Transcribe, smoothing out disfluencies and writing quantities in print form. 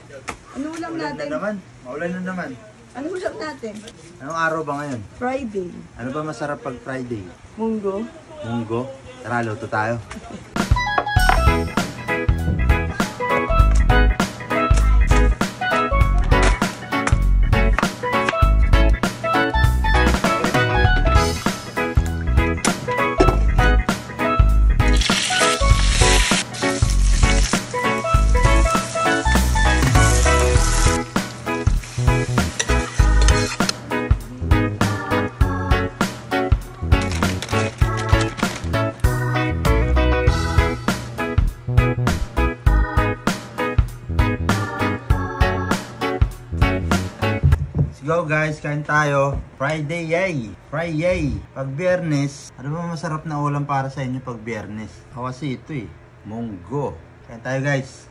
Ano ulam Maulan natin? na naman. Maulan na naman. Ano ulam natin? Anong araw ba ngayon? Friday. Ano ba masarap pag Friday? Munggo. Munggo? Tara, luto tayo. Go guys, kain tayo. Friday, yay! Friday! Pag Biyernes, ano ba masarap na ulam para sa inyo pag Biyernes? Ako kasi ito eh, munggo. Kain tayo guys.